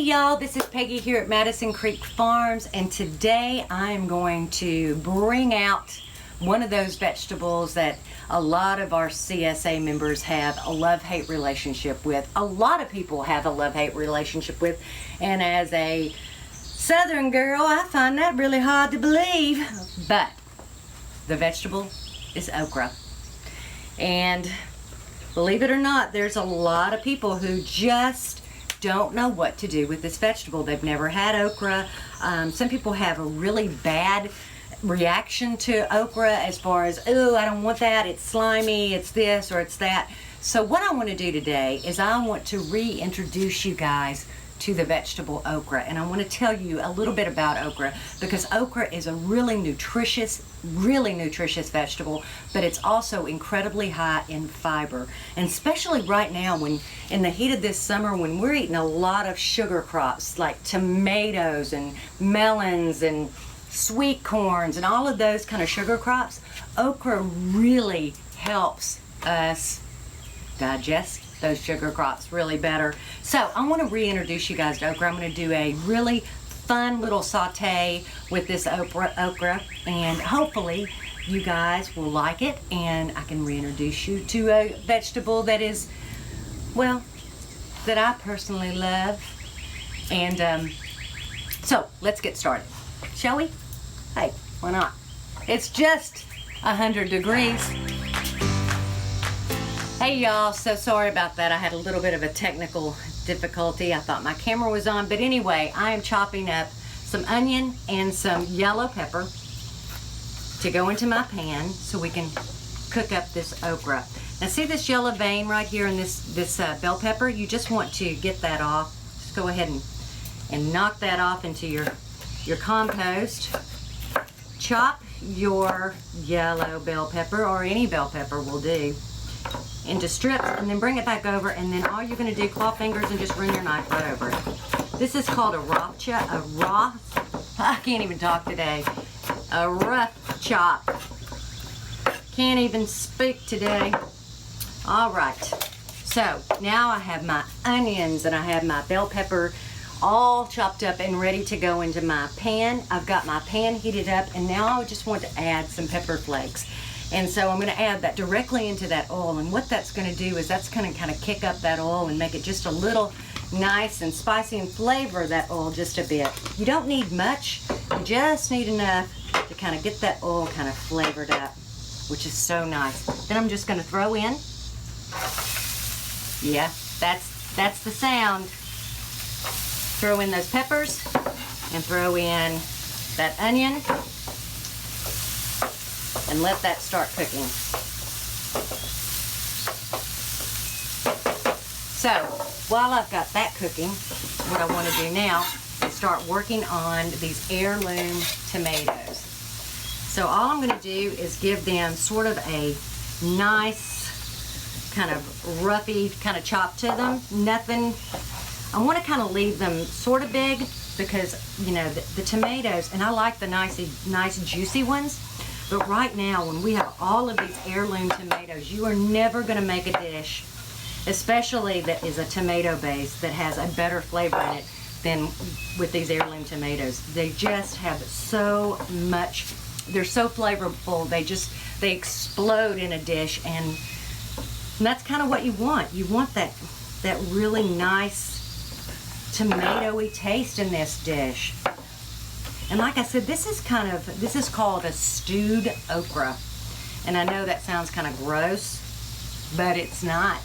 y'all, this is Peggy here at Madison Creek Farms, and today I'm going to bring out one of those vegetables that a lot of our CSA members have a love-hate relationship with. A lot of people have a love-hate relationship with, and as a Southern girl, I find that really hard to believe. But the vegetable is okra. And believe it or not, there's a lot of people who just don't know what to do with this vegetable. They've never had okra. Some people have a really bad reaction to okra as far as, oh, I don't want that, it's slimy, it's this or it's that. So what I want to do today is I want to reintroduce you guys to the vegetable okra, and I want to tell you a little bit about okra, because okra is a really nutritious vegetable, but it's also incredibly high in fiber. And especially right now, when in the heat of this summer, when we're eating a lot of sugar crops like tomatoes and melons and sweet corns and all of those kind of sugar crops, okra really helps us digest those sugar crops really better. So I want to reintroduce you guys to okra. I'm going to do a really fun little saute with this okra, and hopefully you guys will like it, and I can reintroduce you to a vegetable that is, well, that I personally love. And so let's get started, shall we? Hey, why not? It's just 100 degrees. Hey y'all, so sorry about that. I had a little bit of a technical difficulty. I thought my camera was on, but anyway, I am chopping up some onion and some yellow pepper to go into my pan so we can cook up this okra. Now see this yellow vein right here in this bell pepper? You just want to get that off. Just go ahead and knock that off into your compost. Chop your yellow bell pepper, or any bell pepper will do, into strips, and then bring it back over, and then all you're going to do, claw fingers and just run your knife right over it. This is called a rough chop, I can't even talk today, a rough chop. Can't even speak today. All right, so now I have my onions and I have my bell pepper all chopped up and ready to go into my pan. I've got my pan heated up, and now I just want to add some pepper flakes. And so I'm going to add that directly into that oil, and what that's going to do is that's going to kind of kick up that oil and make it just a little nice and spicy and flavor that oil just a bit. You don't need much, you just need enough to kind of get that oil kind of flavored up, which is so nice. Then I'm just going to throw in, yeah, that's the sound. Throw in those peppers and throw in that onion, and let that start cooking. So while I've got that cooking, what I want to do now is start working on these heirloom tomatoes. So all I'm going to do is give them sort of a nice kind of roughy kind of chop to them. Nothing, I want to kind of leave them sort of big, because you know the tomatoes, and I like the nice juicy ones. But right now, when we have all of these heirloom tomatoes, you are never going to make a dish, especially that is a tomato base, that has a better flavor in it than with these heirloom tomatoes. They just have so much, they're so flavorful, they explode in a dish, and that's kind of what you want. You want that really nice tomatoey taste in this dish. And like I said, this is called a stewed okra. And I know that sounds kind of gross, but it's not.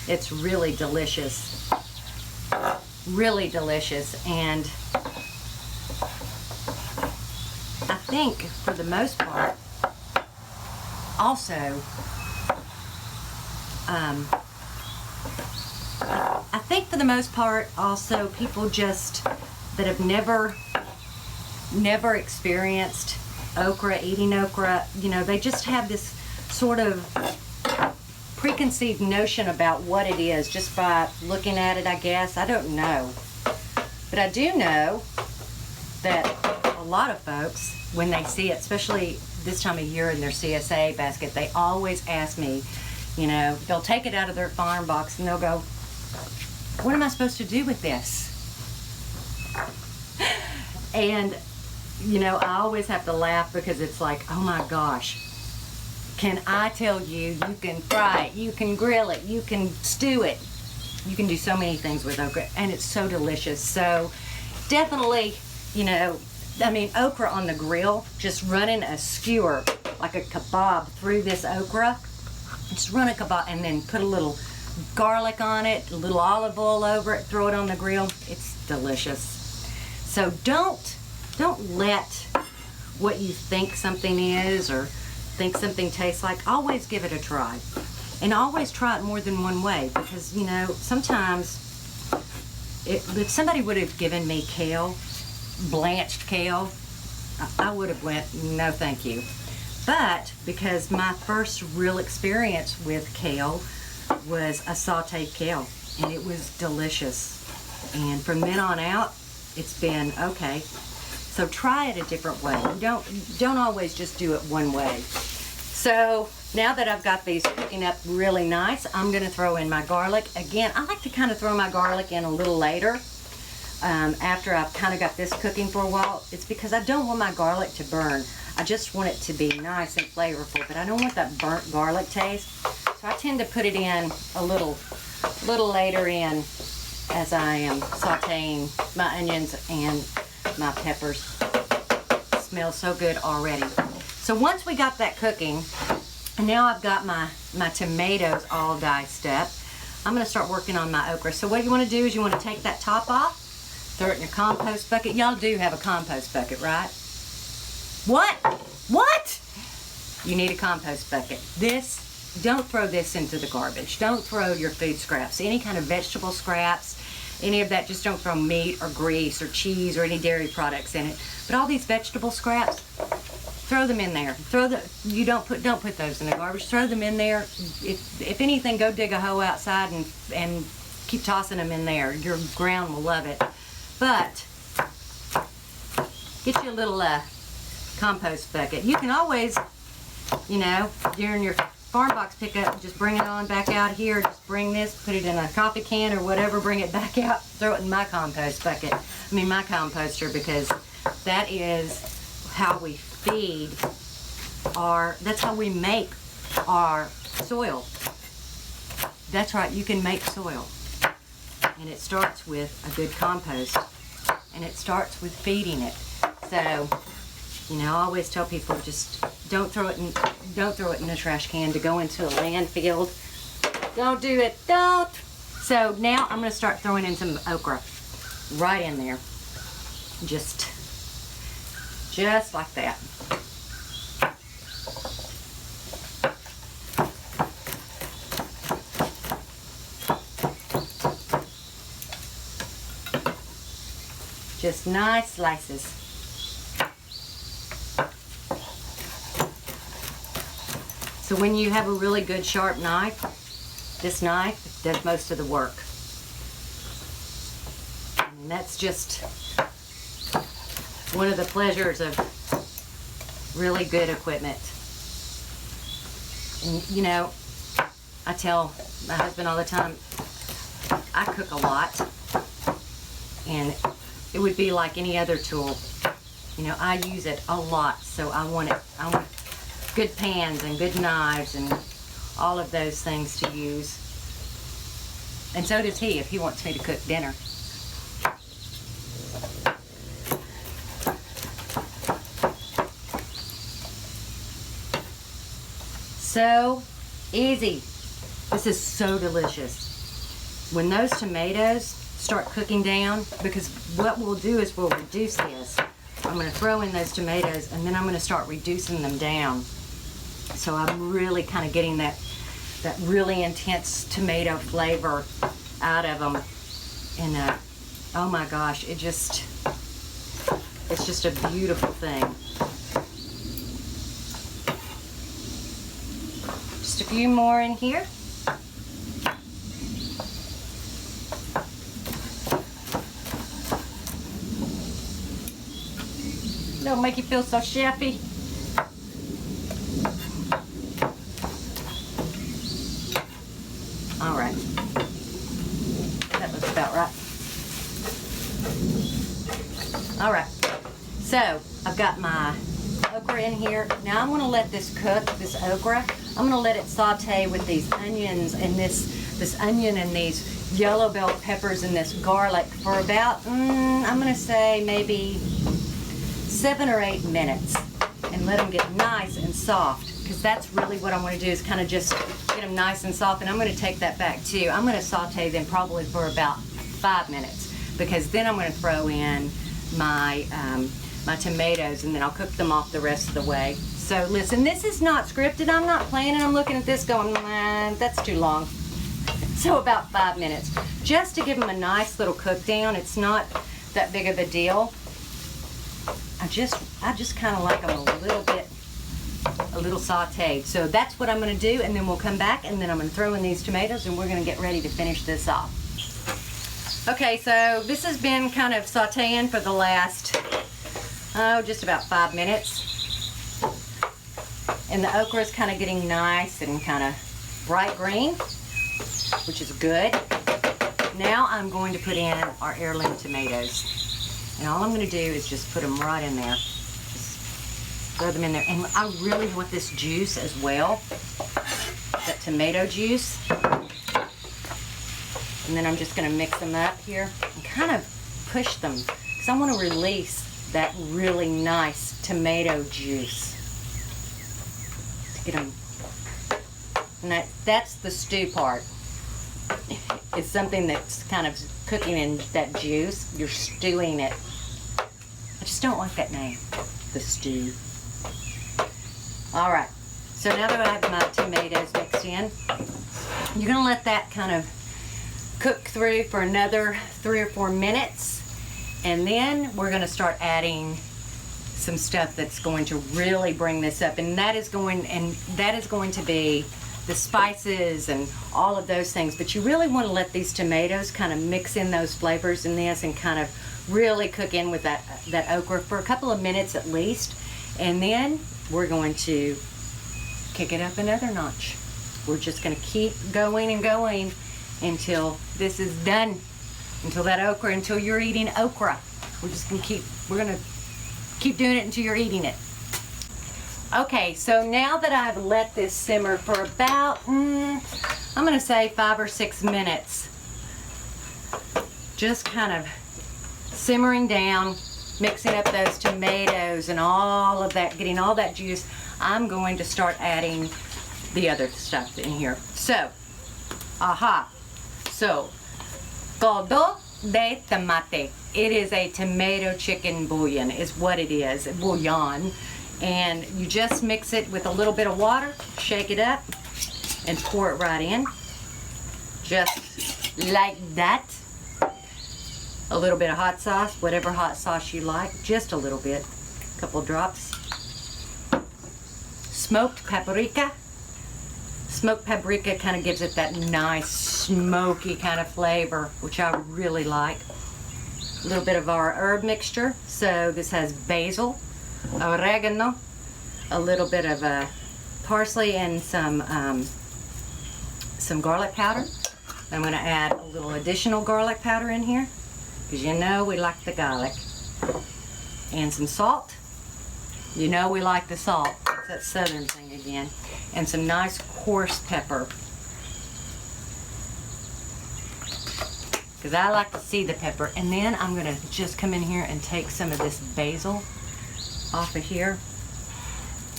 It's really delicious. Really delicious. And I think for the most part, also, people just that have never experienced okra, eating okra, you know, they just have this sort of preconceived notion about what it is just by looking at it, I guess. I don't know. But I do know that a lot of folks, when they see it, especially this time of year in their CSA basket, they always ask me, you know, they'll take it out of their farm box and they'll go, what am I supposed to do with this? And, you know, I always have to laugh because it's like, oh my gosh, can I tell you, you can fry it, you can grill it, you can stew it. You can do so many things with okra, and it's so delicious. So definitely, you know, I mean, okra on the grill, just running a skewer, like a kebab through this okra. Just run a kebab and then put a little garlic on it, a little olive oil over it, throw it on the grill. It's delicious. So don't let what you think something is or think something tastes like, always give it a try. And always try it more than one way, because, you know, sometimes if somebody would have given me kale, blanched kale, I would have went, no thank you. But because my first real experience with kale was a sauteed kale, and it was delicious. And from then on out, it's been okay. So try it a different way. Don't always just do it one way. So now that I've got these cooking up really nice, I'm gonna throw in my garlic. Again, I like to kind of throw my garlic in a little later, after I've kind of got this cooking for a while. It's because I don't want my garlic to burn. I just want it to be nice and flavorful, but I don't want that burnt garlic taste. So I tend to put it in a little later in as I am sauteing my onions and my peppers. It smells so good already. So once we got that cooking, and now I've got my tomatoes all diced up, I'm gonna start working on my okra. So what you wanna do is you wanna take that top off, throw it in your compost bucket. Y'all do have a compost bucket, right? What? What? You need a compost bucket. Don't throw this into the garbage. Don't throw your food scraps, any kind of vegetable scraps, any of that. Just don't throw meat or grease or cheese or any dairy products in it. But all these vegetable scraps, throw them in there. Don't put those in the garbage. Throw them in there. If anything, go dig a hole outside and keep tossing them in there. Your ground will love it. But get you a little compost bucket. You can always, you know, during your farm box pickup, just bring it on back out here. Just bring this, put it in a coffee can or whatever, bring it back out, throw it in my compost bucket. I mean my composter, because that is how we feed that's how we make our soil. That's right, you can make soil. And it starts with a good compost. And it starts with feeding it. So, you know, I always tell people, just don't throw it in a trash can to go into a landfill. Don't do it. Don't. So now I'm going to start throwing in some okra right in there. Just like that. Just nice slices. So when you have a really good sharp knife, this knife does most of the work. And that's just one of the pleasures of really good equipment. And you know, I tell my husband all the time, I cook a lot, and it would be like any other tool. You know, I use it a lot, so I want good pans and good knives and all of those things to use. And so does he, if he wants me to cook dinner. So easy. This is so delicious. When those tomatoes start cooking down, because what we'll do is we'll reduce this. I'm going to throw in those tomatoes, and then I'm going to start reducing them down. So I'm really kind of getting that really intense tomato flavor out of them. And oh my gosh, it's just a beautiful thing. Just a few more in here. Don't make you feel so chefy. All right. That looks about right. All right. in here. Now I'm gonna let this cook, this okra. I'm gonna let it saute with these onions and this onion and these yellow bell peppers and this garlic for about, I'm gonna say maybe 7 or 8 minutes, and let them get nice and soft, because that's really what I want to do, is kind of just get them nice and soft. And I'm going to take that back too. I'm going to saute them probably for about 5 minutes, because then I'm going to throw in my my tomatoes, and then I'll cook them off the rest of the way. So listen, this is not scripted. I'm not planning. I'm looking at this going, that's too long. So about 5 minutes, just to give them a nice little cook down. It's not that big of a deal. I just kind of like them a little sauteed. So that's what I'm going to do, and then we'll come back, and then I'm going to throw in these tomatoes, and we're going to get ready to finish this off. Okay, so this has been kind of sauteing for the last, just about 5 minutes. And the okra is kind of getting nice and kind of bright green, which is good. Now I'm going to put in our heirloom tomatoes. And all I'm going to do is just put them right in there. Just throw them in there. And I really want this juice as well, that tomato juice. And then I'm just going to mix them up here and kind of push them, because I want to release that really nice tomato juice to get them. And that's the stew part. It's something that's kind of cooking in that juice. You're stewing it. I just don't like that name, the stew. All right, so now that I have my tomatoes mixed in, you're gonna let that kind of cook through for another 3 or 4 minutes, and then we're gonna start adding some stuff that's going to really bring this up, and that is going to be the spices and all of those things. But you really want to let these tomatoes kind of mix in those flavors in this, and kind of really cook in with that okra for a couple of minutes at least. And then we're going to kick it up another notch. We're just going to keep going and going until this is done, until you're eating okra. We're going to keep doing it until you're eating it. Okay, so now that I've let this simmer for about, I'm going to say 5 or 6 minutes, just kind of simmering down, mixing up those tomatoes and all of that, getting all that juice, I'm going to start adding the other stuff in here. So, caldo de tomate. It is a tomato chicken bouillon, is what it is, bouillon. And you just mix it with a little bit of water, shake it up, and pour it right in. Just like that. A little bit of hot sauce, whatever hot sauce you like, just a little bit, a couple drops. Smoked paprika. Smoked paprika kind of gives it that nice smoky kind of flavor, which I really like. A little bit of our herb mixture. So this has basil, oregano, a little bit of parsley, and some garlic powder. I'm going to add a little additional garlic powder in here, because you know we like the garlic. And some salt. You know we like the salt. That's that southern thing again. And some nice coarse pepper, because I like to see the pepper. And then I'm going to just come in here and take some of this basil off of here,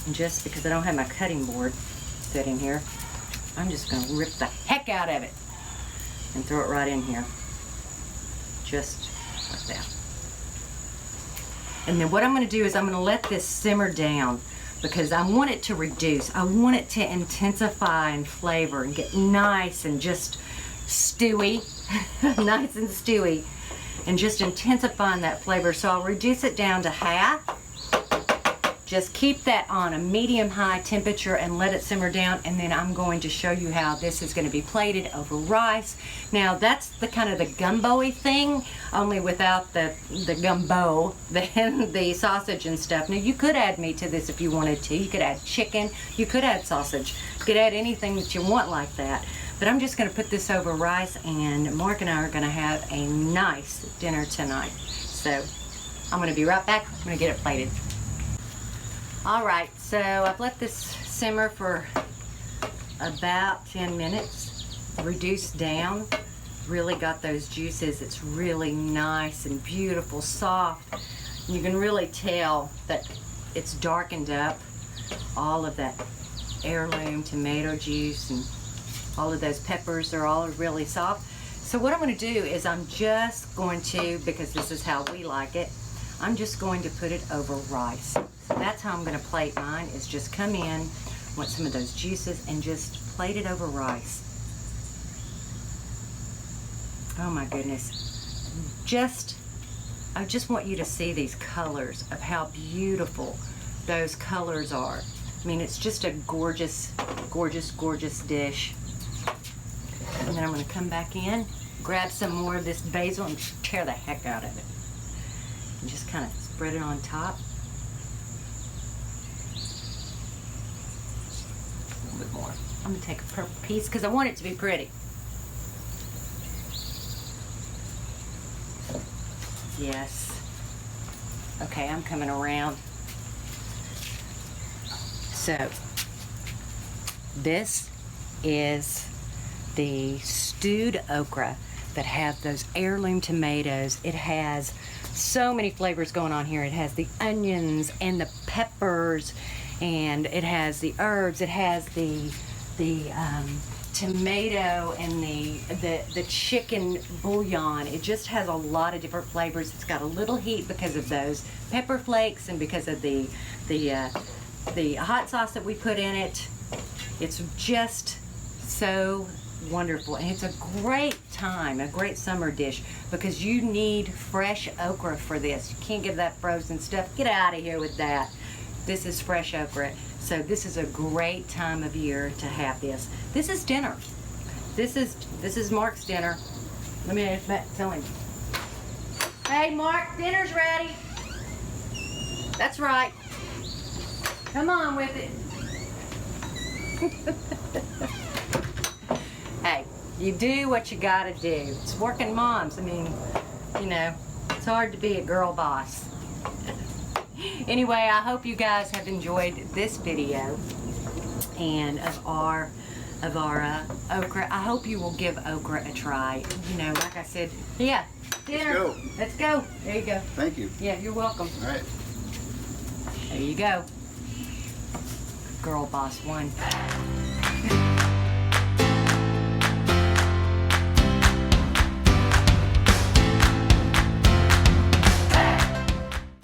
and just because I don't have my cutting board sitting here, I'm just going to rip the heck out of it and throw it right in here, just like that. And then what I'm going to do is I'm going to let this simmer down, because I want it to reduce. I want it to intensify in flavor and get nice and just stewy, nice and stewy, and just intensifying that flavor. So I'll reduce it down to half. Just keep that on a medium-high temperature and let it simmer down, and then I'm going to show you how this is going to be plated over rice. Now that's the kind of the gumbo-y thing, only without the gumbo, the sausage and stuff. Now you could add meat to this if you wanted to. You could add chicken, you could add sausage, you could add anything that you want like that. But I'm just going to put this over rice, and Mark and I are going to have a nice dinner tonight. So I'm going to be right back. I'm going to get it plated. All right, so I've let this simmer for about 10 minutes, reduced down. Really got those juices. It's really nice and beautiful, soft. You can really tell that it's darkened up. All of that heirloom tomato juice and all of those peppers are all really soft. So what I'm going to do is I'm just going to, because this is how we like it, I'm just going to put it over rice. So that's how I'm going to plate mine, is just come in, want some of those juices, and just plate it over rice. Oh my goodness. I just want you to see these colors of how beautiful those colors are. I mean, it's just a gorgeous, gorgeous, gorgeous dish. And then I'm going to come back in, grab some more of this basil and tear the heck out of it. And just kind of spread it on top. A little bit more. I'm going to take a purple piece because I want it to be pretty. Yes. Okay, I'm coming around. So, this is the stewed okra that have those heirloom tomatoes. It has so many flavors going on here. It has the onions and the peppers, and it has the herbs. It has the tomato and the chicken bouillon. It just has a lot of different flavors. It's got a little heat because of those pepper flakes and because of the hot sauce that we put in it. It's just so wonderful, and it's a great time, a great summer dish, because you need fresh okra for this. You can't get that frozen stuff. Get out of here with that. This is fresh okra, so this is a great time of year to have this. This is dinner. This is Mark's dinner. Let me tell him. Hey Mark, dinner's ready. That's right. Come on with it. Hey, you do what you gotta do. It's working moms. I mean, you know, it's hard to be a girl boss. Anyway, I hope you guys have enjoyed this video and of our okra. I hope you will give okra a try. You know, like I said, yeah, dinner. Let's go. Let's go. There you go. Thank you. Yeah, you're welcome. All right. There you go. Girl boss one.